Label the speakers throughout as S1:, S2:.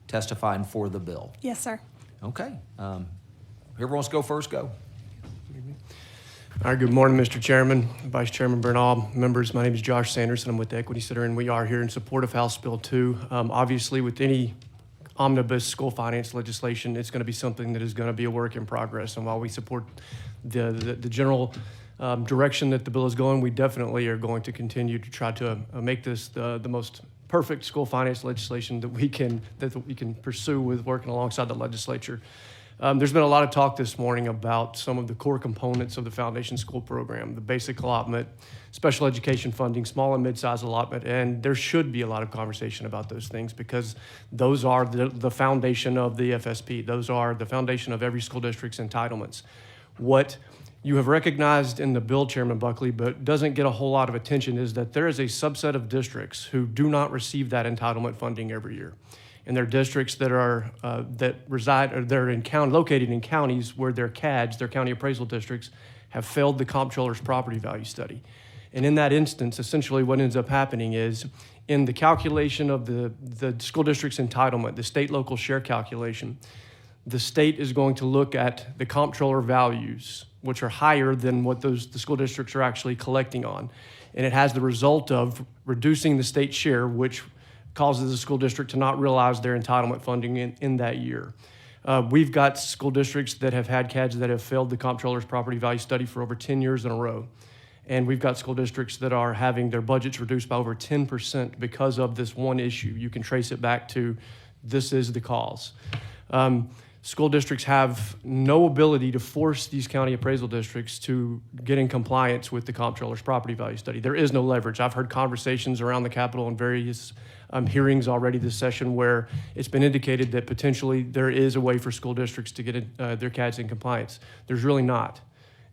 S1: testifying for the bill?
S2: Yes, sir.
S1: Okay. Whoever wants to go first, go.
S3: All right, good morning, Mr. Chairman, Vice Chairman Bernal, members. My name is Josh Sanderson. I'm with the Equity Center, and we are here in support of House Bill 2. Obviously, with any omnibus school finance legislation, it's going to be something that is going to be a work in progress. And while we support the general direction that the bill is going, we definitely are going to continue to try to make this the most perfect school finance legislation that we can pursue with working alongside the legislature. There's been a lot of talk this morning about some of the core components of the foundation school program, the basic allotment, special education funding, small and mid-size allotment, and there should be a lot of conversation about those things because those are the foundation of the FSP. Those are the foundation of every school district's entitlements. What you have recognized in the bill, Chairman Buckley, but doesn't get a whole lot of attention is that there is a subset of districts who do not receive that entitlement funding every year. And they're districts that are located in counties where their CADs, their county appraisal districts, have failed the comptroller's property value study. And in that instance, essentially what ends up happening is in the calculation of the school district's entitlement, the state local share calculation, the state is going to look at the comptroller values, which are higher than what the school districts are actually collecting on. And it has the result of reducing the state share, which causes the school district to not realize their entitlement funding in that year. We've got school districts that have had CADs that have failed the comptroller's property value study for over 10 years in a row. And we've got school districts that are having their budgets reduced by over 10% because of this one issue. You can trace it back to this is the cause. School districts have no ability to force these county appraisal districts to get in compliance with the comptroller's property value study. There is no leverage. I've heard conversations around the Capitol and various hearings already this session where it's been indicated that potentially there is a way for school districts to get their CADs in compliance. There's really not.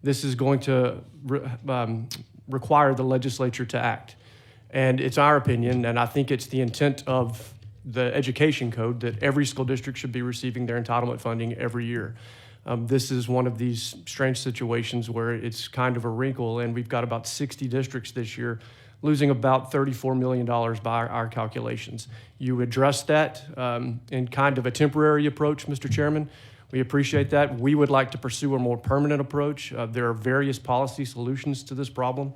S3: This is going to require the legislature to act. And it's our opinion, and I think it's the intent of the education code, that every school district should be receiving their entitlement funding every year. This is one of these strange situations where it's kind of a wrinkle, and we've got about 60 districts this year losing about $34 million by our calculations. You address that in kind of a temporary approach, Mr. Chairman. We appreciate that. We would like to pursue a more permanent approach. There are various policy solutions to this problem,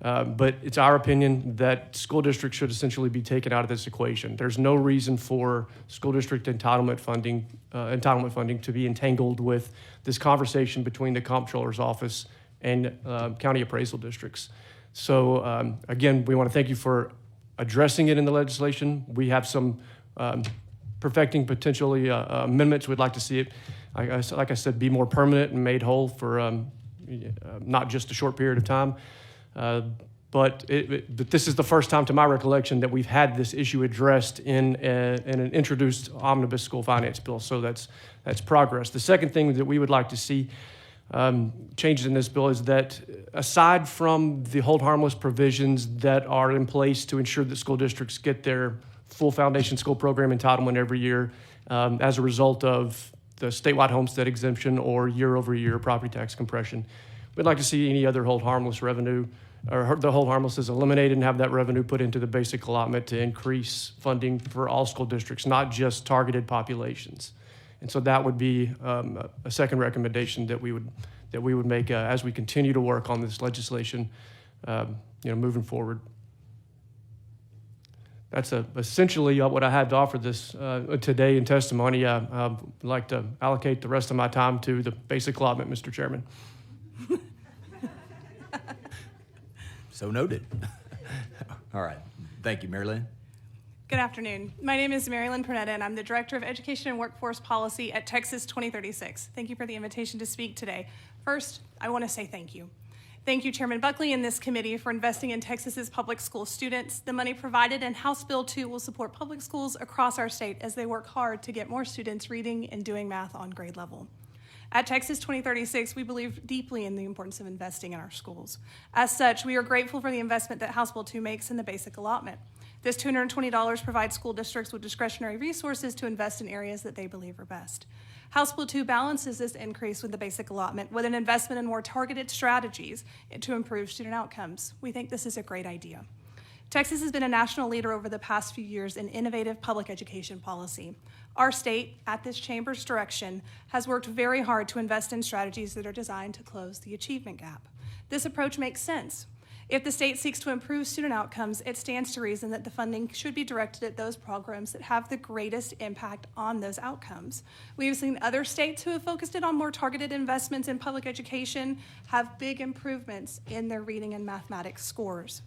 S3: but it's our opinion that school districts should essentially be taken out of this equation. There's no reason for school district entitlement funding to be entangled with this conversation between the comptroller's office and county appraisal districts. So again, we want to thank you for addressing it in the legislation. We have some perfecting potentially amendments. We'd like to see it, like I said, be more permanent and made whole for not just a short period of time. But this is the first time, to my recollection, that we've had this issue addressed in an introduced omnibus school finance bill. So that's progress. The second thing that we would like to see changes in this bill is that aside from the hold harmless provisions that are in place to ensure that school districts get their full foundation school program entitlement every year as a result of the statewide homestead exemption or year-over-year property tax compression, we'd like to see any other hold harmless revenue or the hold harmless is eliminated and have that revenue put into the basic allotment to increase funding for all school districts, not just targeted populations. And so that would be a second recommendation that we would make as we continue to work on this legislation, moving forward. That's essentially what I had to offer this today in testimony. I'd like to allocate the rest of my time to the basic allotment, Mr. Chairman.
S1: So noted. All right. Thank you, Mary Lynn.
S2: Good afternoon. My name is Mary Lynn Pernetta, and I'm the Director of Education and Workforce Policy at Texas 2036. Thank you for the invitation to speak today. First, I want to say thank you. Thank you, Chairman Buckley and this committee for investing in Texas's public school students. The money provided in House Bill 2 will support public schools across our state as they work hard to get more students reading and doing math on grade level. At Texas 2036, we believe deeply in the importance of investing in our schools. As such, we are grateful for the investment that House Bill 2 makes in the basic allotment. This $220 provides school districts with discretionary resources to invest in areas that they believe are best. House Bill 2 balances this increase with the basic allotment with an investment in more targeted strategies to improve student outcomes. We think this is a great idea. Texas has been a national leader over the past few years in innovative public education policy. Our state, at this chamber's direction, has worked very hard to invest in strategies that are designed to close the achievement gap. This approach makes sense. If the state seeks to improve student outcomes, it stands to reason that the funding should be directed at those programs that have the greatest impact on those outcomes. We have seen other states who have focused in on more targeted investments in public education have big improvements in their reading and mathematics scores.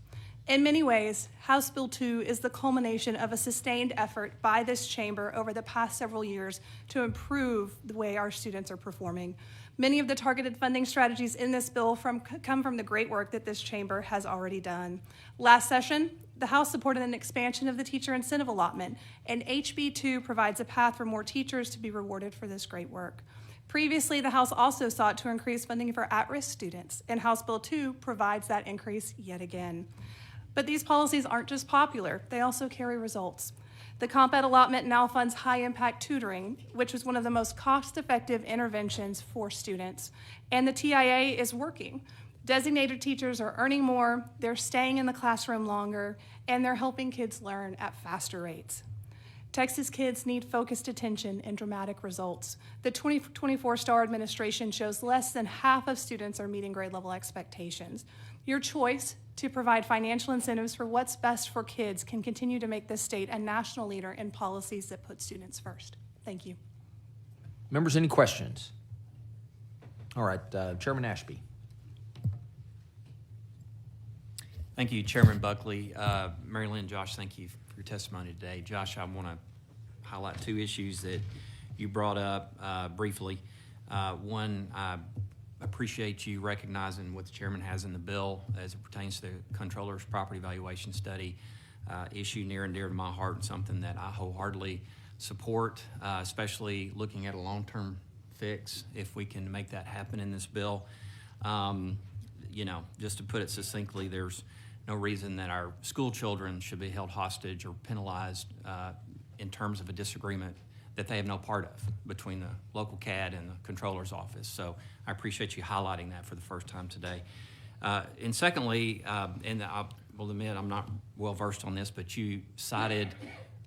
S2: In many ways, House Bill 2 is the culmination of a sustained effort by this chamber over the past several years to improve the way our students are performing. Many of the targeted funding strategies in this bill come from the great work that this chamber has already done. Last session, the House supported an expansion of the teacher incentive allotment, and HB2 provides a path for more teachers to be rewarded for this great work. Previously, the House also sought to increase funding for at-risk students, and House Bill 2 provides that increase yet again. But these policies aren't just popular, they also carry results. The Comp Ed allotment now funds high-impact tutoring, which is one of the most cost-effective interventions for students. And the TIA is working. Designated teachers are earning more, they're staying in the classroom longer, and they're helping kids learn at faster rates. Texas kids need focused attention and dramatic results. The 2024 STAR administration shows less than half of students are meeting grade level expectations. Your choice to provide financial incentives for what's best for kids can continue to make this state a national leader in policies that put students first. Thank you.
S1: Members, any questions? All right, Chairman Ashby.
S4: Thank you, Chairman Buckley. Mary Lynn, Josh, thank you for your testimony today. Josh, I want to highlight two issues that you brought up briefly. One, I appreciate you recognizing what the chairman has in the bill as it pertains to the controller's property valuation study, issue near and dear to my heart and something that I wholeheartedly support, especially looking at a long-term fix if we can make that happen in this bill. You know, just to put it succinctly, there's no reason that our school children should be held hostage or penalized in terms of a disagreement that they have no part of between the local CAD and the controller's office. So I appreciate you highlighting that for the first time today. And secondly, and I will admit I'm not well versed on this, but you cited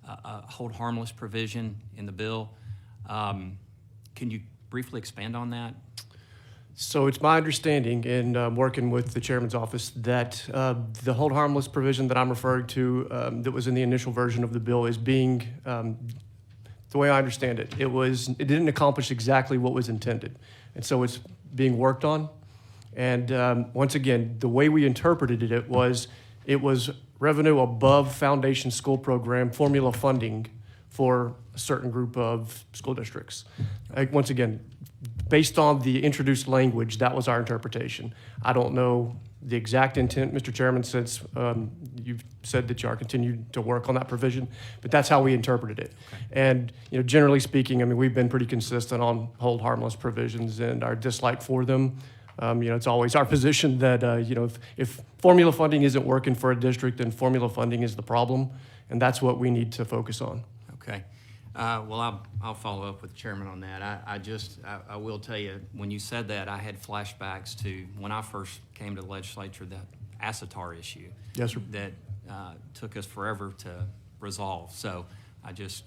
S4: a hold harmless provision in the bill. Can you briefly expand on that?
S3: So it's my understanding in working with the chairman's office that the hold harmless provision that I'm referring to that was in the initial version of the bill is being, the way I understand it, it didn't accomplish exactly what was intended. And so it's being worked on. And once again, the way we interpreted it was revenue above foundation school program formula funding for a certain group of school districts. Once again, based on the introduced language, that was our interpretation. I don't know the exact intent, Mr. Chairman, since you've said that you are continuing to work on that provision, but that's how we interpreted it. Okay. And you know, generally speaking, I mean, we've been pretty consistent on hold harmless provisions and our dislike for them. You know, it's always our position that you know, if formula funding isn't working for a district, then formula funding is the problem, and that's what we need to focus on.
S4: Okay. Well, I'll follow up with the chairman on that. I will tell you, when you said that, I had flashbacks to when I first came to the legislature, that acetar issue.
S3: Yes, sir.
S4: That took us forever to resolve. So I just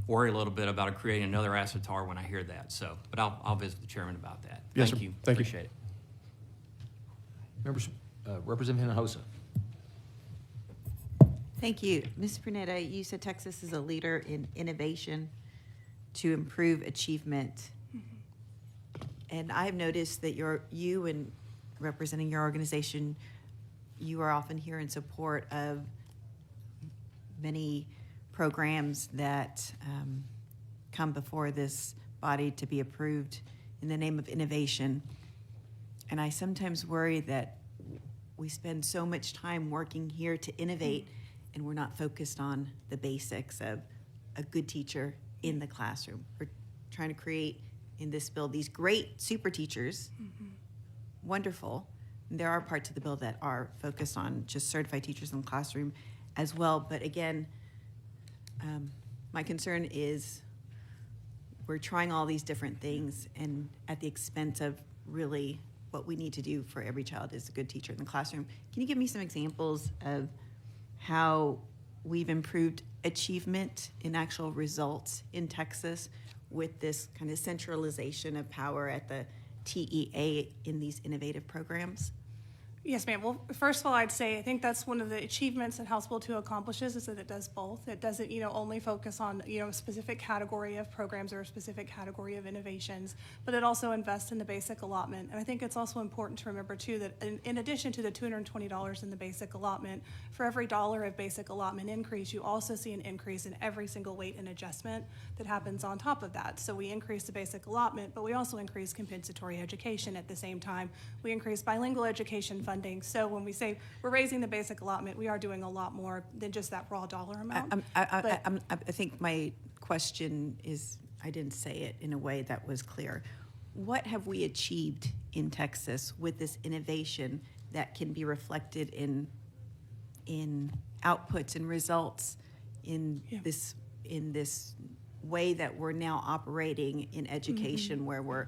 S4: worry a little bit about creating another acetar when I hear that. So, but I'll visit the chairman about that.
S3: Yes,
S4: Thank
S3: sir.
S4: you.
S3: Thank you.
S4: Appreciate it.
S1: Members, Representative Hinojosa.
S5: Thank you. Ms. Prunetta, you said Texas is a leader in innovation to improve achievement. Mm-hmm. And I've noticed that you and representing your organization, you are often here in support of many programs that come before this body to be approved in the name of innovation. And I sometimes worry that we spend so much time working here to innovate and we're not focused on the basics of a good teacher in the classroom. We're trying to create in this bill these great super teachers, mm-hmm. Wonderful. And there are parts of the bill that are focused on just certified teachers in the classroom as well. But again, my concern is we're trying all these different things and at the expense of really what we need to do for every child is a good teacher in the classroom. Can you give me some examples of how we've improved achievement in actual results in Texas with this kind of centralization of power at the TEA in these innovative programs?
S2: Yes, ma'am. Well, first of all, I'd say I think that's one of the achievements that House Bill 2 accomplishes is that it does both. It doesn't, only focus on, a specific category of programs or a specific category of innovations, but it also invests in the basic allotment. And I think it's also important to remember, too, that in addition to the $220 in the basic allotment, for every dollar of basic allotment increase, you also see an increase in every single weight and adjustment that happens on top of that. So we increase the basic allotment, but we also increase compensatory education at the same time. We increase bilingual education funding. So when we say we're raising the basic allotment, we are doing a lot more than just that raw dollar amount.
S5: I think my question is, I didn't say it in a way that was clear. What have we achieved in Texas with this innovation that can be reflected in outputs and results in this way that we're now operating in education, where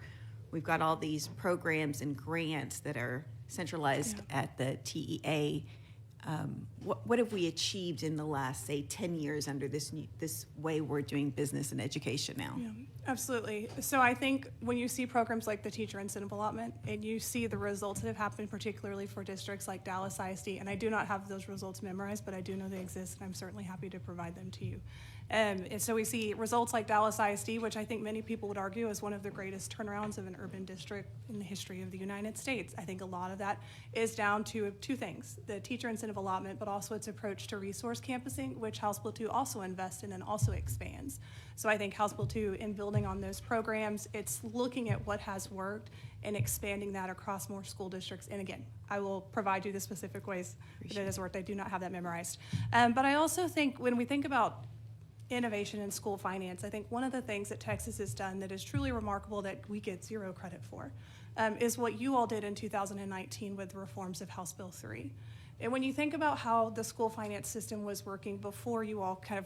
S5: we've got all these programs and grants that are centralized at the TEA. What have we achieved in the last, say, 10 years under this way we're doing business and education now?
S2: Yeah, absolutely. So I think when you see programs like the teacher incentive allotment and you see the results that have happened, particularly for districts like Dallas ISD, and I do not have those results memorized, but I do know they exist, and I'm certainly happy to provide them to you. And so we see results like Dallas ISD, which I think many people would argue is one of the greatest turnarounds of an urban district in the history of the United States. I think a lot of that is down to two things: the teacher incentive allotment, but also its approach to resource campusing, which House Bill 2 also invests in and also expands. So I think House Bill 2, in building on those programs, it's looking at what has worked and expanding that across more school districts. And again, I will provide you the specific ways that it has worked. I do not have that memorized. But I also think when we think about innovation in school finance, I think one of the things that Texas has done that is truly remarkable that we get zero credit for is what you all did in 2019 with the reforms of House Bill 3. And when you think about how the school finance system was working before you all kind of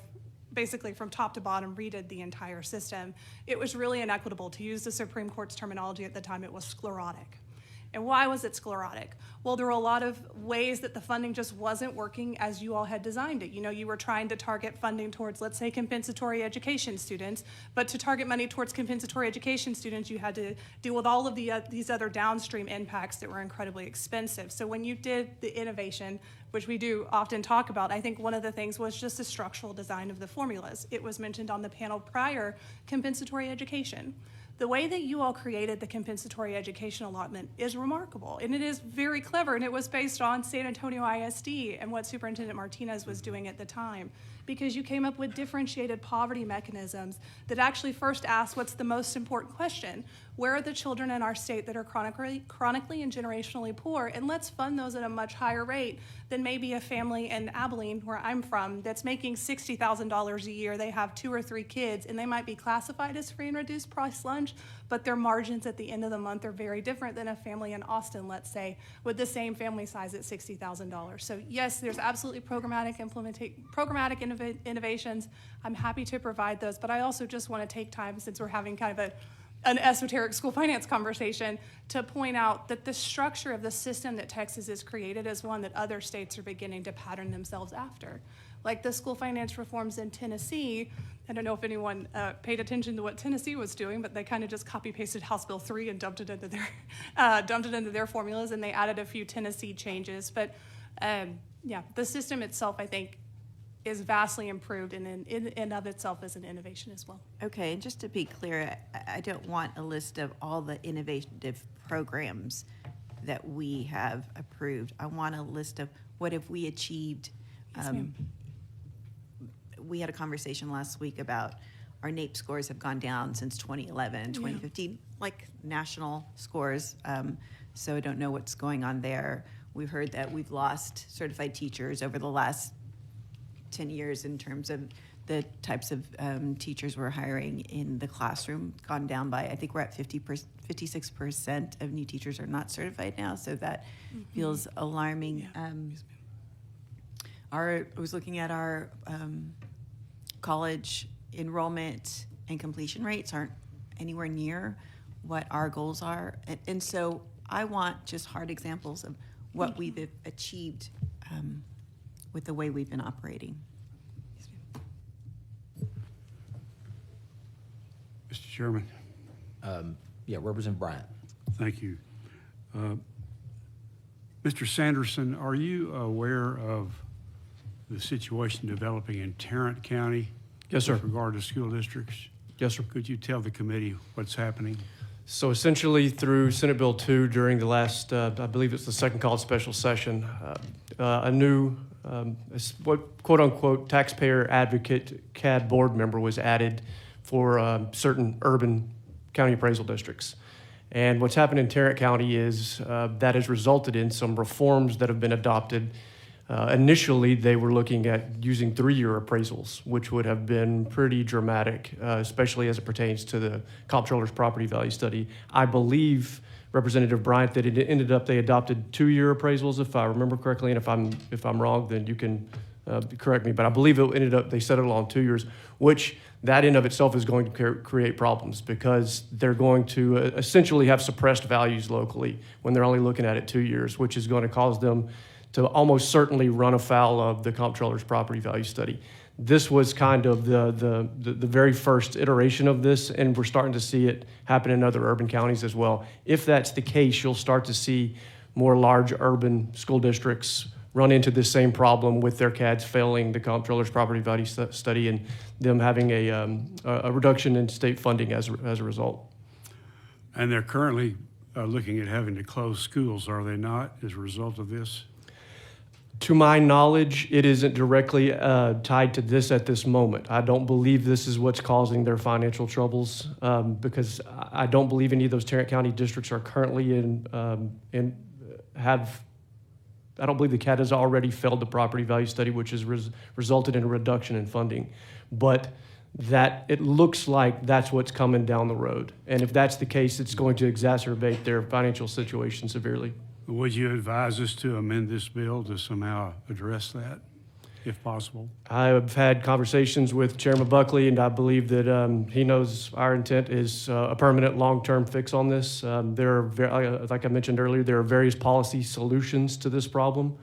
S2: basically from top to bottom redid the entire system, it was really inequitable. To use the Supreme Court's terminology at the time, it was sclerotic. And why was it sclerotic? Well, there were a lot of ways that the funding just wasn't working as you all had designed it. You were trying to target funding towards, let's say, compensatory education students, but to target money towards compensatory education students, you had to deal with all of these other downstream impacts that were incredibly expensive. So when you did the innovation, which we do often talk about, I think one of the things was just the structural design of the formulas. It was mentioned on the panel prior, compensatory education. The way that you all created the compensatory education allotment is remarkable, and it is very clever, and it was based on San Antonio ISD and what Superintendent Martinez was doing at the time, because you came up with differentiated poverty mechanisms that actually first asked what's the most important question: where are the children in our state that are chronically and generationally poor, and let's fund those at a much higher rate than maybe a family in Abilene, where I'm from, that's making $60,000 a year. They have 2 or 3 kids, and they might be classified as free and reduced price lunch, but their margins at the end of the month are very different than a family in Austin, let's say, with the same family size at $60,000. So yes, there's absolutely programmatic innovations. I'm happy to provide those, but I also just want to take time, since we're having kind of an esoteric school finance conversation, to point out that the structure of the system that Texas has created is one that other states are beginning to pattern themselves after. Like the school finance reforms in Tennessee, I don't know if anyone paid attention to what Tennessee was doing, but they kind of just copy-pasted House Bill 3 and dumped it into their formulas, and they added a few Tennessee changes. But the system itself, I think, is vastly improved and in and of itself is an innovation as well.
S5: Okay, and just to be clear, I don't want a list of all the innovative programs that we have approved. I want a list of what have we achieved.
S2: Yes, ma'am.
S5: We had a conversation last week about our NAEP scores have gone down since 2011 and 2015, like national scores. So I don't know what's going on there. We've heard that we've lost certified teachers over the last 10 years in terms of the types of teachers we're hiring in the classroom, gone down by, I think we're at 56% of new teachers are not certified now, so that feels alarming.
S2: Yeah.
S5: I was looking at our college enrollment and completion rates aren't anywhere near what our goals are. And so I want just hard examples of what we've achieved with the way we've been operating.
S6: Mr. Chairman,
S1: Yeah, Representative Bryant.
S6: thank you. Mr. Sanderson, are you aware of the situation developing in Tarrant County?
S3: Yes, sir.
S6: With regard to school districts?
S3: Yes, sir.
S6: Could you tell the committee what's happening?
S3: So essentially, through Senate Bill 2 during the last, I believe it's the second called special session, a new, what quote-unquote taxpayer advocate CAD board member was added for certain urban county appraisal districts. And what's happened in Tarrant County is that has resulted in some reforms that have been adopted. Initially, they were looking at using 3-year appraisals, which would have been pretty dramatic, especially as it pertains to the comptroller's property value study. I believe, Representative Bryant, that it ended up they adopted 2-year appraisals, if I remember correctly, and if I'm wrong, then you can correct me. But I believe it ended up they settled on 2 years, which that in of itself is going to create problems because they're going to essentially have suppressed values locally when they're only looking at it 2 years, which is going to cause them to almost certainly run afoul of the comptroller's property value study. This was kind of the very first iteration of this, and we're starting to see it happen in other urban counties as well. If that's the case, you'll start to see more large urban school districts run into this same problem with their CADs failing the comptroller's property value study and them having a reduction in state funding as a result.
S6: And they're currently looking at having to close schools, are they not, as a result of this?
S3: To my knowledge, it isn't directly tied to this at this moment. I don't believe this is what's causing their financial troubles because I don't believe any of those Tarrant County districts are currently I don't believe the CAD has already failed the property value study, which has resulted in a reduction in funding. But that it looks like that's what's coming down the road. And if that's the case, it's going to exacerbate their financial situation severely.
S6: Would you advise us to amend this bill to somehow address that, if possible?
S3: I've had conversations with Chairman Buckley, and I believe that he knows our intent is a permanent long-term fix on this. There are, like I mentioned earlier, there are various policy solutions to this problem,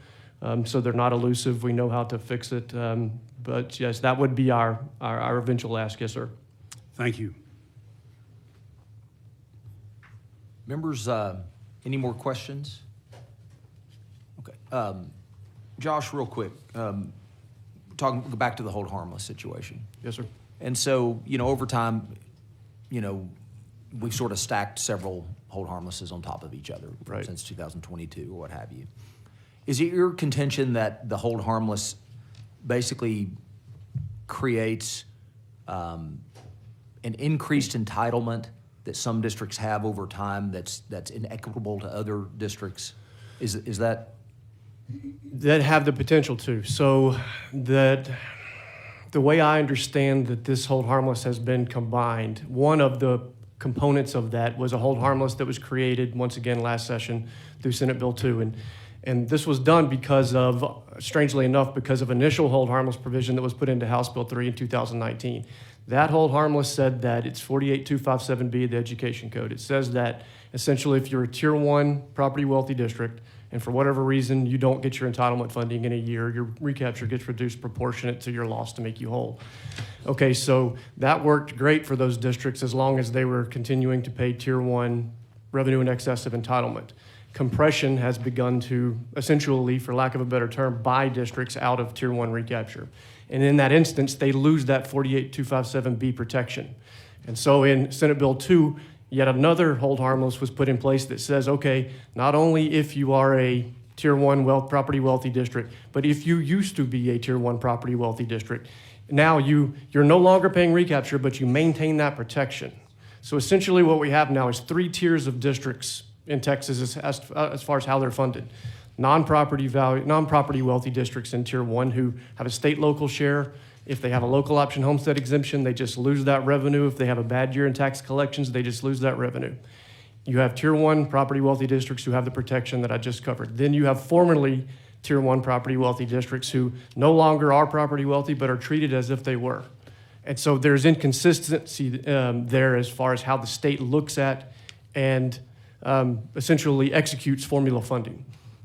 S3: so they're not elusive. We know how to fix it, but yes, that would be our eventual ask, yes, sir.
S6: Thank you.
S1: Members, any more questions? Okay. Josh, real quick, go back to the hold harmless situation.
S3: Yes, sir.
S1: And so, over time, we've sort of stacked several hold harmlesses on top of each other
S3: Right.
S1: since 2022 or what have you. Is it your contention that the hold harmless basically creates an increased entitlement that some districts have over time that's inequitable to other districts? Is that?
S3: That have the potential to. So that the way I understand that this hold harmless has been combined, one of the components of that was a hold harmless that was created once again last session through Senate Bill 2. And this was done because of, strangely enough, because of initial hold harmless provision that was put into House Bill 3 in 2019. That hold harmless said that it's 48257B of the Education Code. It says that essentially if you're a Tier 1 property wealthy district and for whatever reason you don't get your entitlement funding in a year, your recapture gets reduced proportionate to your loss to make you whole. Okay, so that worked great for those districts as long as they were continuing to pay Tier 1 revenue in excess of entitlement. Compression has begun to essentially, for lack of a better term, buy districts out of Tier 1 recapture. And in that instance, they lose that 48257B protection. And so in Senate Bill 2, yet another hold harmless was put in place that says, okay, not only if you are a Tier 1 property wealthy district, but if you used to be a Tier 1 property wealthy district, now you're no longer paying recapture, but you maintain that protection. So essentially what we have now is 3 tiers of districts in Texas as far as how they're funded. Non-property wealthy districts in Tier 1 who have a state local share. If they have a local option homestead exemption, they just lose that revenue. If they have a bad year in tax collections, they just lose that revenue. You have Tier 1 property wealthy districts who have the protection that I just covered. Then you have formerly Tier 1 property wealthy districts who no longer are property wealthy but are treated as if they were. And so there's inconsistency there as far as how the state looks at and essentially executes formula funding.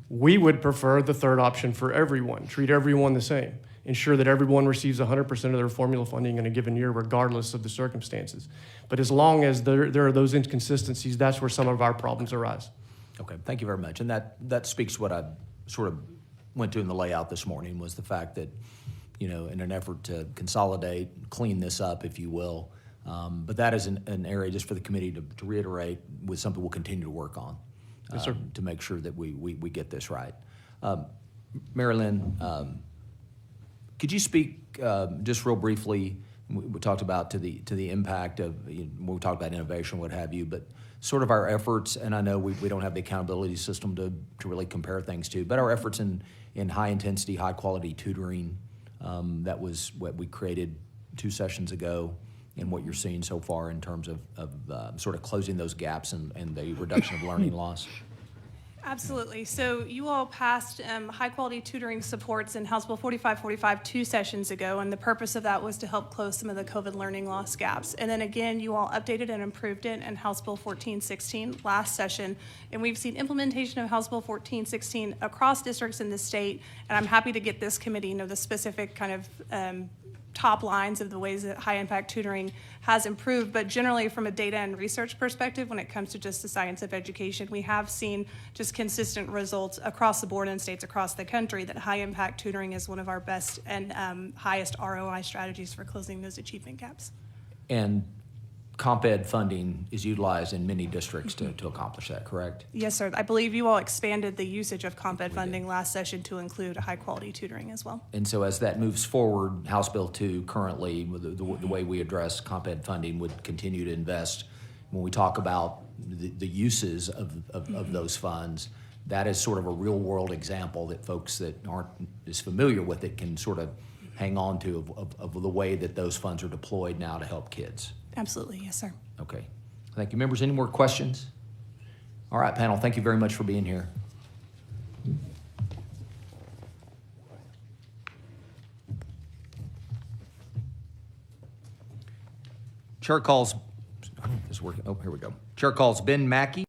S3: We would prefer the third option for everyone, treat everyone the same, ensure that everyone receives 100% of their formula funding in a given year, regardless of the circumstances. But as long as there are those inconsistencies, that's where some of our problems arise.
S1: Okay, thank you very much. And that speaks to what I sort of went to in the layout this morning, was the fact that, in an effort to consolidate, clean this up, if you will. But that is an area, just for the committee to reiterate, with something we'll continue to work on.
S3: Yes, sir.
S1: To make sure that we get this right. Mary Lynn, could you speak just real briefly? We talked about to the impact of, when we talked about innovation, what have you, but sort of our efforts, and I know we don't have the accountability system to really compare things to, but our efforts in high intensity, high quality tutoring, that was what we created 2 sessions ago, and what you're seeing so far in terms of sort of closing those gaps and the reduction of learning loss.
S2: Absolutely. So you all passed high-quality tutoring supports in House Bill 4545 2 sessions ago, and the purpose of that was to help close some of the COVID learning loss gaps. And then again, you all updated and improved it in House Bill 1416 last session, and we've seen implementation of House Bill 1416 across districts in the state, and I'm happy to get this committee, the specific kind of top lines of the ways that high-impact tutoring has improved, but generally from a data and research perspective, when it comes to just the science of education, we have seen just consistent results across the board in states across the country that high-impact tutoring is one of our best and highest ROI strategies for closing those achievement gaps.
S1: And comp ed funding is utilized in many districts to accomplish that, correct?
S2: Yes, sir. I believe you all expanded the usage of comp ed funding last session to include high-quality tutoring as well.
S1: And so as that moves forward, House Bill 2 currently, with the way we address comp ed funding, would continue to invest. When we talk about the uses of those funds, that is sort of a real-world example that folks that aren't as familiar with it can sort of hang on to of the way that those funds are deployed now to help kids.
S2: Absolutely. Yes, sir.
S1: Okay. Thank you. Members, any more questions? All right, panel, thank you very much for being here. Chair calls, oh, this is working. Oh, here we go. Chair calls Ben Mackey.